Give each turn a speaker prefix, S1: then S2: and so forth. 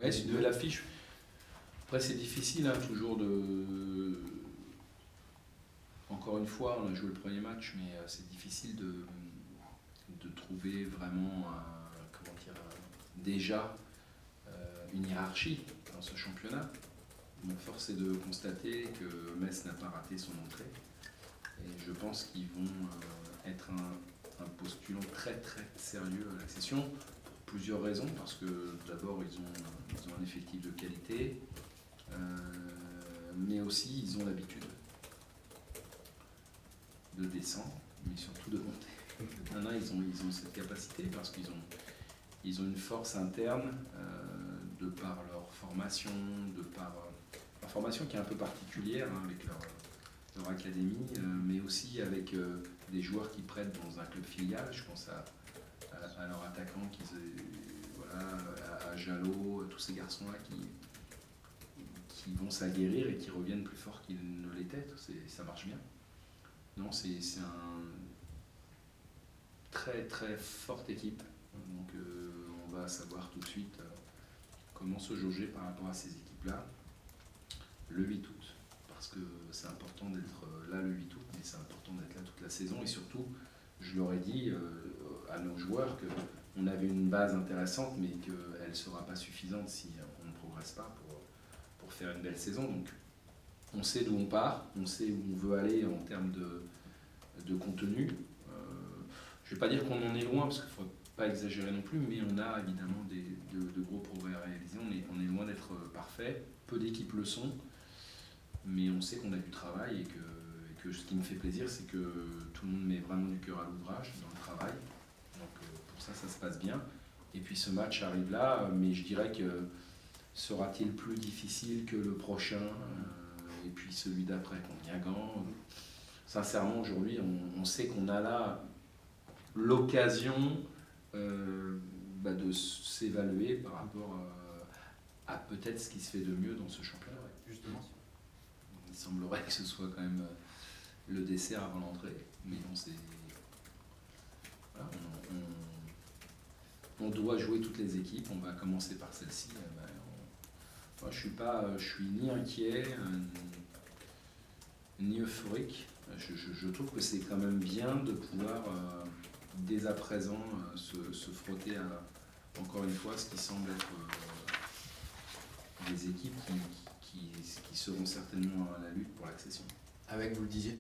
S1: Ouais, c'est une nouvelle affiche. Après, c'est difficile, hein, toujours de. Encore une fois, on a joué le premier match, mais c'est difficile de trouver vraiment comment dire, déjà une hiérarchie dans ce championnat. Donc, force est de constater que Metz n'a pas raté son entrée. Et je pense qu'ils vont être un postulant très très sérieux à l'accession pour plusieurs raisons. Parce que d'abord, ils ont un effectif de qualité, mais aussi ils ont l'habitude de descendre, mais surtout de monter. Maintenant, ils ont cette capacité parce qu'ils ont une force interne de par leur formation, de par leur formation qui est un peu particulière hein, avec leur académie, mais aussi avec des joueurs qui prêtent dans un club filial. Je pense à leurs attaquants, voilà, à Jalot, tous ces garçons-là qui vont s'aguerrir et qui reviennent plus forts qu'ils ne l'étaient. Ça marche bien. Non, c'est un très très forte équipe. Donc on va savoir tout de suite comment se jauger par rapport à ces équipes-là le 8 août. Parce que c'est important d'être là le 8 août, mais c'est important d'être là toute la saison. Et surtout, je leur ai dit à nos joueurs qu'on avait une base intéressante, mais qu'elle ne sera pas suffisante si on ne progresse pas pour faire une belle saison. Donc on sait d'où on part, on sait où on veut aller en termes de contenu. Je ne vais pas dire qu'on en est loin, parce qu'il ne faut pas exagérer non plus, mais on a évidemment de gros progrès à réaliser. On est loin d'être parfait. Peu d'équipes le sont, mais on sait qu'on a du travail et que ce qui me fait plaisir, c'est que tout le monde met vraiment du cœur à l'ouvrage dans le travail. Donc pour ça, ça se passe bien. Et puis ce match arrive là, mais je dirais que sera-t-il plus difficile que le prochain et puis celui d'après contre Guingamp? Sincèrement, aujourd'hui, on sait qu'on a là l'occasion de s'évaluer par rapport à peut-être ce qui se fait de mieux dans ce championnat.
S2: Justement.
S1: Il semblerait que ce soit quand même le dessert avant l'entrée, mais non, c'est. Voilà, on doit jouer toutes les équipes, on va commencer par celle-ci. Moi, je suis ni inquiet, ni euphorique. Je trouve que c'est quand même bien de pouvoir, dès à présent, se frotter à, encore une fois, ce qui semble être des équipes qui seront certainement à la lutte pour l'accession.
S2: Avec, vous le disiez,